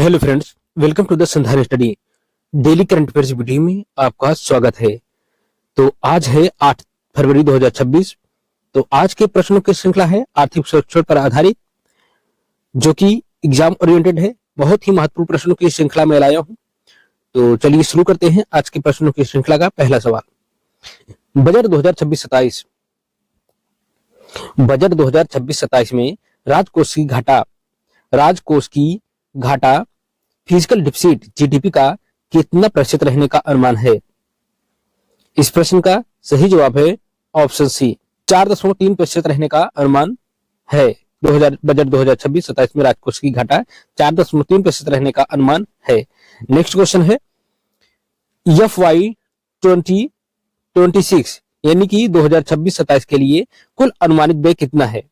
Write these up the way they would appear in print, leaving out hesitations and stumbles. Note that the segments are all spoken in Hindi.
Hello friends, welcome to the Sandhan study daily current affairs video में आपका स्वागत है। तो आज है 8 फरवरी 2026। तो आज के प्रश्नों की श्रृंखला है आर्थिक सर्वेक्षण पर आधारित, जो कि एग्जाम ओरिएंटेड है। बहुत ही महत्वपूर्ण प्रश्नों की श्रृंखला में लाया हूं। तो चलिए शुरू करते हैं आज के प्रश्नों की श्रृंखला का पहला सवाल। बजट 2026-27 बजट 2026-27 में राजकोष की घाटा फिजिकल डिफिसिट जीडीपी का कितना प्रतिशत रहने का अनुमान है? इस प्रश्न का सही जवाब है ऑप्शन सी, 4.3% रहने का अनुमान है। बजट 2026-27 में राजकोष की घाटा 4.3% रहने का अनुमान है। नेक्स्ट क्वेश्चन है FY 2026 यानी कि 2026-27 के लिए कुल अनुमानित व्यय कितना है?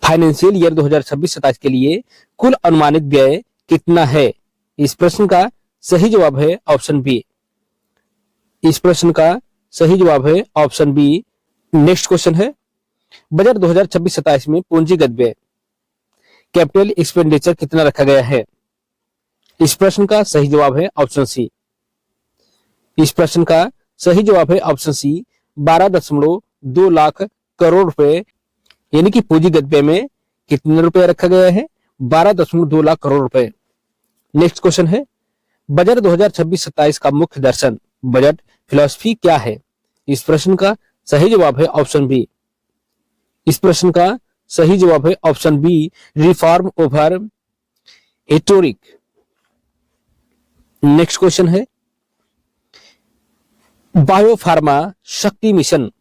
फाइनेंशियल ईयर 2026-27 के लिए कुल अनुमानित व्यय कितना है? इस प्रश्न का सही जवाब है ऑप्शन बी। इस प्रश्न का सही जवाब है ऑप्शन बी। नेक्स्ट क्वेश्चन है बजट 2026-27 में पूंजीगत व्यय कैपिटल एक्सपेंडिचर कितना रखा गया है? इस प्रश्न का सही जवाब है ऑप्शन सी। इस प्रश्न का सही जवाब है ऑप्शन सी, 12.2 लाख करोड़ रुपए यानी कि पूंजीगत व्यय में कितने रुपए रखा गया है? 12.2 लाख करोड़ रुपए। नेक्स्ट क्वेश्चन है बजट 2026-27 का मुख्य दर्शन बजट फिलॉसफी क्या है? इस प्रश्न का सही जवाब है ऑप्शन बी। इस प्रश्न का सही जवाब है option B, reform over rhetoric. Next question है biopharma Shakti mission.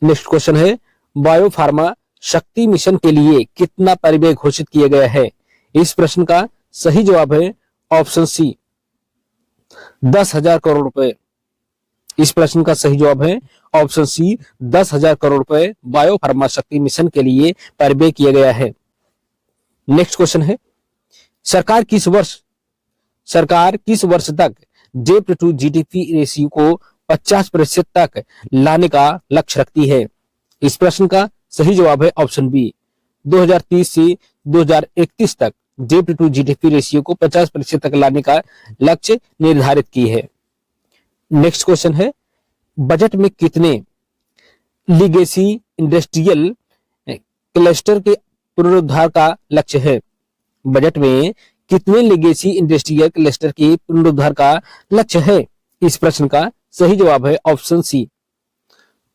Next question है बायोफार्मा शक्ति मिशन के लिए कितना परिव्यय घोषित किया गया है? इस प्रश्न का सही जवाब है ऑप्शन सी, 10,000 करोड़ रुपए। इस प्रश्न का सही जवाब है ऑप्शन सी, 10,000 करोड़ रुपए बायोफार्मा शक्ति मिशन के लिए परिव्यय किया गया है। नेक्स्ट क्वेश्चन है सरकार किस वर्ष तक डेब्ट टू जीडीपी रेशियो को 50% तक लाने का लक्ष्य रखती है? इस प्रश्न का सही जवाब है ऑप्शन बी, 2030 से 2031 तक डेब्ट टू जीडीपी रेशियो को 50% तक लाने का लक्ष्य निर्धारित की है। नेक्स्ट क्वेश्चन है बजट में कितने लीगेसी इंडस्ट्रियल क्लस्टर के पुनरुद्धार का लक्ष्य है? बजट में कितने लीगेसी इंडस्ट्रियल क्लस्टर के पुनरुद्धार का लक्ष्य है? इस प्रश्न का सही जवाब है option C,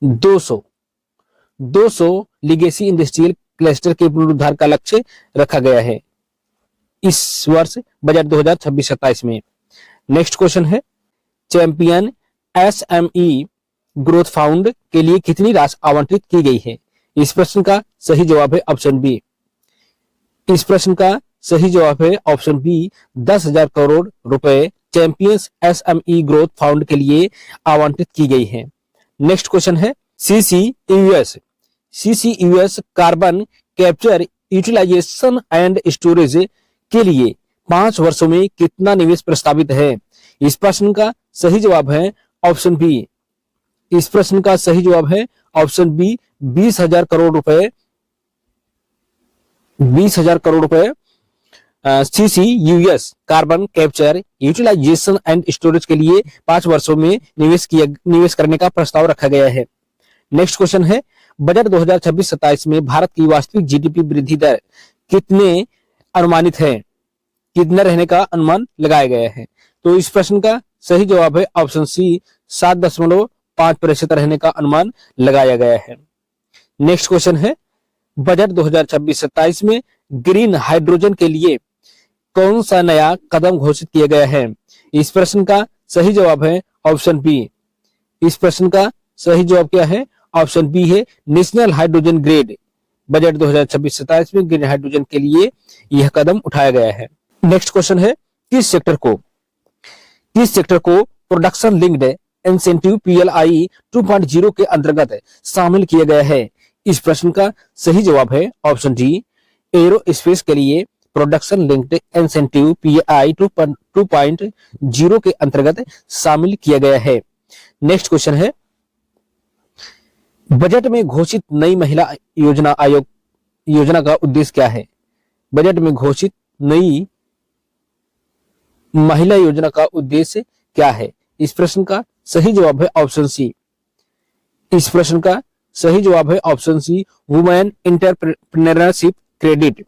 200 legacy industrial cluster के पुनरुद्धार का लक्ष्य रखा गया है इस वर्ष बजट 2026-27 में। नेक्स्ट क्वेश्चन है चैंपियन एसएमई ग्रोथ फाउंड के लिए कितनी राशि आवंटित की गई है? इस प्रश्न का सही जवाब है ऑप्शन बी। इस प्रश्न का सही जवाब है ऑप्शन बी, 10,000 करोड़ रुपए चैंपियंस एसएमई ग्रोथ फाउंड के लिए आवंटित की गई है। नेक्स्ट क्वेश्चन है CCUS carbon capture utilisation and storage के लिए 5 वर्षों में कितना निवेश प्रस्तावित है? इस प्रश्न का सही जवाब है ऑप्शन बी। इस प्रश्न का सही जवाब है ऑप्शन बी, 20,000 करोड़ रुपए। 20,000 करोड़ रुपए CCUS carbon capture utilisation and storage के लिए 5 वर्षों में निवेश करने का प्रस्ताव रखा गया है। नेक्स्ट क्वेश्चन है बजट 2026-27 में भारत की वास्तविक जीडीपी वृद्धि दर कितने अनुमानित है? कितना रहने का अनुमान लगाया गया है? तो इस प्रश्न का सही जवाब है ऑप्शन सी, 7.5% रहने का अनुमान लगाया गया है। नेक्स्ट क्वेश्चन है बजट 2026-27 में ग्रीन हाइड्रोजन के लिए कौन सा नया कदम घोषित किया गया है? इस प्रश्न का सही जवाब है ऑप्शन बी। इस प्रश्न का सही जवाब क्या है? ऑप्शन बी है, नेशनल हाइड्रोजन ग्रेड। बजट 2026-27 में ग्रीन हाइड्रोजन के लिए यह कदम उठाया गया है। नेक्स्ट क्वेश्चन है किस सेक्टर को प्रोडक्शन लिंक्ड इंसेंटिव PLI 2.0 के अंतर्गत शामिल किया गया है? इस प्रश्न का सही जवाब है ऑप्शन डी, एरोस्पेस के लिए प्रोडक्शन लिंक्ड इंसेंटिव PLI 2.0 के अंतर्गत शामिल किया गया है। नेक्स्ट क्वेश्चन है बजट में घोषित नई महिला योजना का उद्देश्य क्या है? बजट में घोषित नई महिला योजना का उद्देश्य क्या है? इस प्रश्न का सही जवाब है ऑप्शन सी। इस प्रश्न का सही जवाब है option C, women entrepreneurship credit.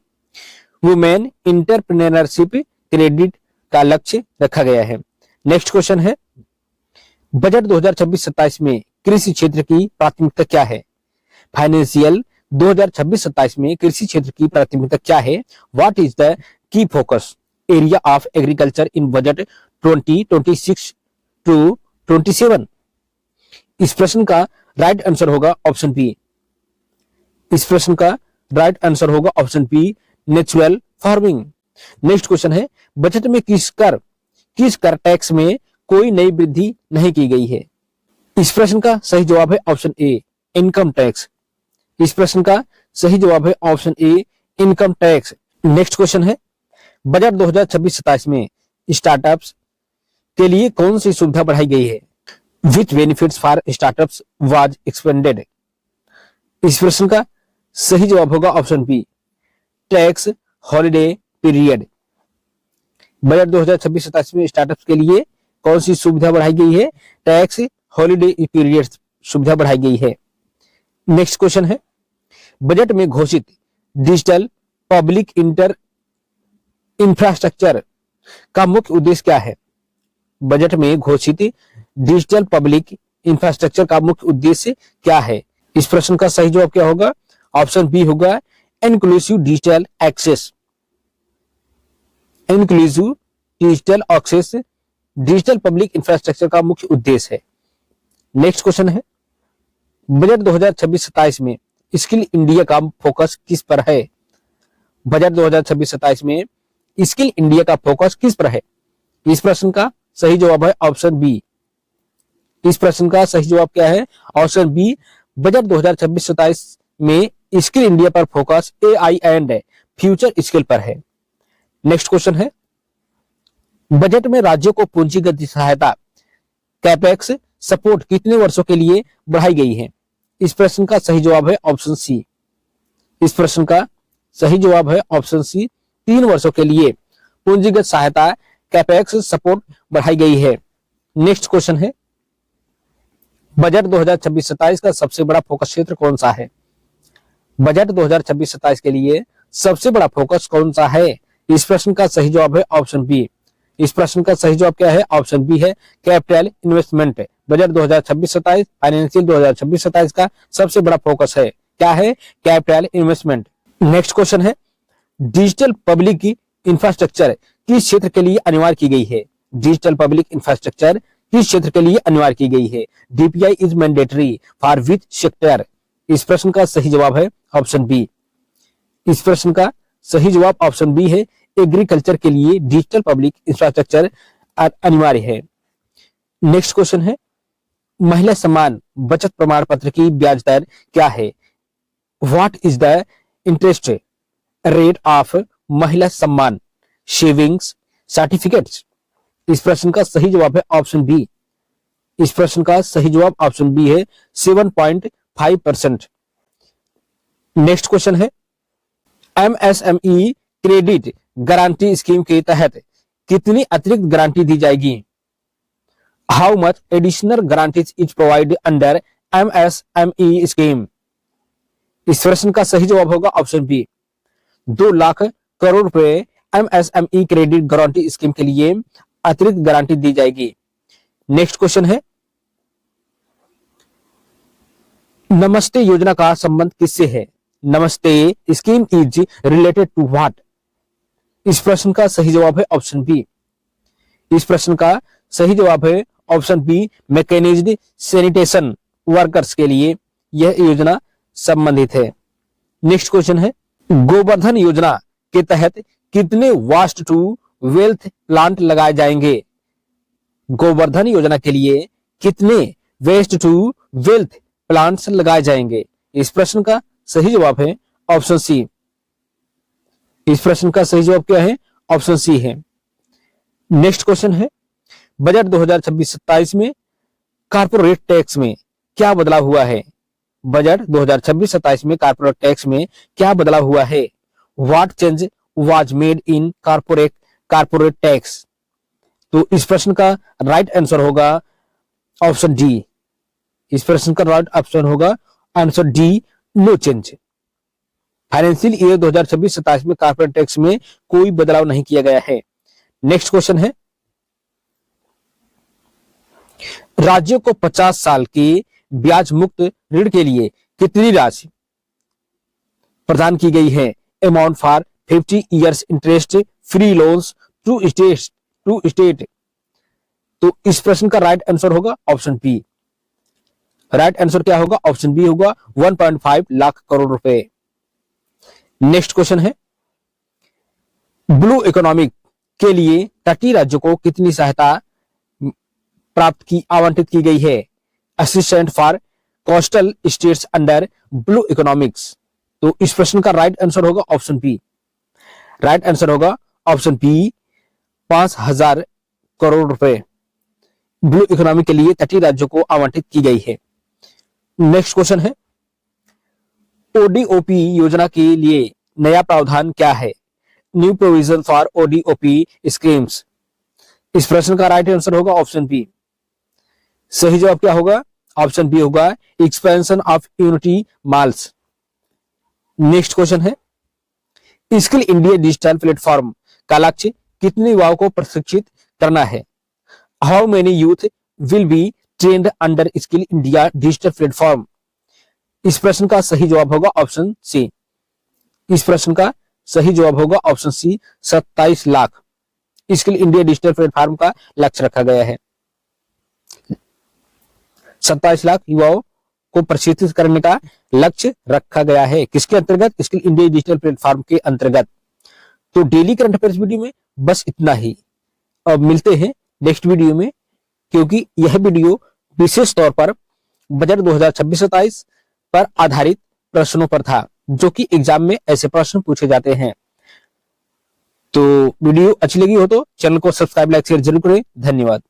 Women entrepreneurship credit का लक्ष्य रखा गया है। नेक्स्ट क्वेश्चन है, बजट 2026-27 में कृषि क्षेत्र की प्राथमिकता क्या है? फाइनेंशियल 2026-27 में कृषि क्षेत्र की प्राथमिकता क्या है? What is the key focus area of agriculture in budget 2026 to 27? इस प्रश्न का राइट आंसर होगा ऑप्शन बी। इस प्रश्न का राइट आंसर होगा option B, natural farming. Next question है, बजट में किस कर टैक्स में कोई नई वृद्धि नहीं की गई है? इस प्रश्न का सही जवाब है ऑप्शन ए, इनकम टैक्स। इस प्रश्न का सही जवाब है option A, income tax. Next question है, बजट 2026-27 में स्टार्टअप्स के लिए कौन सी सुविधा बढ़ाई गई है? Which benefits for startups was expanded? इस प्रश्न का सही जवाब होगा option B, tax holiday period. Budget 2026-27 में स्टार्टअप्स के लिए कौन सी सुविधा बढ़ाई गई है? टैक्स हॉलिडे पीरियड सुविधा बढ़ाई गई है। नेक्स्ट क्वेश्चन है, बजट में घोषित डिजिटल पब्लिक इंफ्रास्ट्रक्चर का मुख्य उद्देश्य क्या है? बजट में घोषित डिजिटल पब्लिक इंफ्रास्ट्रक्चर का मुख्य उद्देश्य क्या है? इस प्रश्न का सही जवाब क्या होगा? ऑप्शन बी होगा, inclusive digital access. Inclusive digital access digital public infrastructure का मुख्य उद्देश्य है। नेक्स्ट क्वेश्चन है, बजट 2026-27 में स्किल इंडिया का फोकस किस पर है? बजट 2026-27 में स्किल इंडिया का फोकस किस पर है? इस प्रश्न का सही जवाब है ऑप्शन बी। इस प्रश्न का सही जवाब क्या है? ऑप्शन बी, बजट 2026-27 में स्किल इंडिया पर focus AI and future skill पर है। नेक्स्ट क्वेश्चन है, बजट में राज्यों को पूंजीगत सहायता कैपेक्स सपोर्ट कितने वर्षों के लिए बढ़ाई गई है? इस प्रश्न का सही जवाब है ऑप्शन सी। इस प्रश्न का सही जवाब है ऑप्शन सी, 3 वर्षों के लिए पूंजीगत सहायता कैपेक्स सपोर्ट बढ़ाई गई है। नेक्स्ट क्वेश्चन है, बजट 2026-27 का सबसे बड़ा फोकस क्षेत्र कौन सा है? बजट 2026-27 के लिए सबसे बड़ा फोकस कौन सा है? इस प्रश्न का सही जवाब है ऑप्शन बी। इस प्रश्न का सही जवाब क्या है? ऑप्शन बी है, कैपिटल इन्वेस्टमेंट। बजट 2026-27 फाइनेंशियल 2026-27 का सबसे बड़ा फोकस है, क्या है? Capital investment. नेक्स्ट क्वेश्चन है, डिजिटल पब्लिक इंफ्रास्ट्रक्चर किस क्षेत्र के लिए अनिवार्य की गई है? डिजिटल पब्लिक इंफ्रास्ट्रक्चर किस क्षेत्र के लिए अनिवार्य की गई है? DPI is mandatory for which sector? इस प्रश्न का सही जवाब है ऑप्शन बी। इस प्रश्न का सही जवाब ऑप्शन बी है, एग्रीकल्चर के लिए डिजिटल पब्लिक इंफ्रास्ट्रक्चर अनिवार्य है। नेक्स्ट क्वेश्चन है, महिला सम्मान बचत प्रमाण पत्र की ब्याज दर क्या है? What is the interest rate of महिला सम्मान सेविंग्स सर्टिफिकेट्स? इस प्रश्न का सही जवाब है ऑप्शन बी। इस प्रश्न का सही जवाब ऑप्शन बी है, 7.5%। नेक्स्ट क्वेश्चन है, एमएसएमई क्रेडिट गारंटी स्कीम के तहत कितनी अतिरिक्त गारंटी दी जाएगी? How much additional guarantees is provide under MSME scheme? इस प्रश्न का सही जवाब होगा ऑप्शन बी, 2 लाख करोड़ रुपए एमएसएमई क्रेडिट गारंटी स्कीम के लिए अतिरिक्त गारंटी दी जाएगी। नेक्स्ट क्वेश्चन है, नमस्ते योजना का संबंध किससे है? Namaste scheme is related to what? इस प्रश्न का सही जवाब है ऑप्शन बी। इस प्रश्न का सही जवाब है option B, mechanised sanitation workers के लिए यह योजना संबंधित है। नेक्स्ट क्वेश्चन है, गोवर्धन योजना के तहत कितने वास्ट टू वेल्थ प्लांट लगाए जाएंगे? गोवर्धन योजना के लिए कितने वेस्ट टू वेल्थ प्लांट्स लगाए जाएंगे? इस प्रश्न का सही जवाब है ऑप्शन सी। इस प्रश्न का सही जवाब क्या है? ऑप्शन सी है। नेक्स्ट क्वेश्चन है, बजट 2026-27 में कारपोरेट टैक्स में क्या बदलाव हुआ है? बजट 2026-27 में कारपोरेट टैक्स में क्या बदलाव हुआ है? What change was made in corporate tax? तो इस प्रश्न का राइट आंसर होगा ऑप्शन डी। इस प्रश्न का राइट ऑप्शन होगा answer D, no change. Financial year 2026-27 में कॉर्पोरेट टैक्स में कोई बदलाव नहीं किया गया है। नेक्स्ट क्वेश्चन है, राज्यों को 50 साल के ब्याज मुक्त ऋण के लिए कितनी राशि प्रदान की गई है? Amount for 50 years interest free loans to state. तो इस प्रश्न का राइट आंसर होगा ऑप्शन बी। राइट आंसर क्या होगा? ऑप्शन बी होगा 1.5 लाख करोड़ रुपए। नेक्स्ट क्वेश्चन है, ब्लू इकोनॉमिक के लिए तटीय राज्यों को कितनी सहायता आवंटित की गई है? Assistant for coastal states under blue economics. तो इस प्रश्न का राइट आंसर होगा ऑप्शन बी। राइट आंसर होगा ऑप्शन बी, 5,000 करोड़ रुपए ब्लू इकोनॉमी के लिए तटीय राज्यों को आवंटित की गई है। नेक्स्ट क्वेश्चन है, ओडीओपी योजना के लिए नया प्रावधान क्या है? New provision for ODOP schemes. इस प्रश्न का राइट आंसर होगा ऑप्शन बी। सही जवाब क्या होगा? ऑप्शन बी होगा expansion of unity malls. Next question है, स्किल इंडिया डिजिटल प्लेटफॉर्म का लक्ष्य कितने युवाओं को प्रशिक्षित करना है? How many youth will be trend under skill India digital platform. इस प्रश्न का सही जवाब होगा ऑप्शन सी। इस प्रश्न का सही जवाब होगा option C, 27 lakh skill India digital platform का लक्ष्य रखा गया है। 27 लाख युवाओं को प्रशिक्षित करने का लक्ष्य रखा गया है। किसके अंतर्गत? स्किल इंडिया डिजिटल प्लेटफॉर्म के अंतर्गत। तो डेली करंट अफेयर्स वीडियो में बस इतना ही। अब मिलते हैं नेक्स्ट वीडियो में, क्योंकि यह वीडियो विशेष तौर पर बजट 2026-27 पर आधारित प्रश्नों पर था, जो कि एग्जाम में ऐसे प्रश्न पूछे जाते हैं। तो वीडियो अच्छी लगी हो तो चैनल को सब्सक्राइब, लाइक, शेयर जरूर करें। धन्यवाद।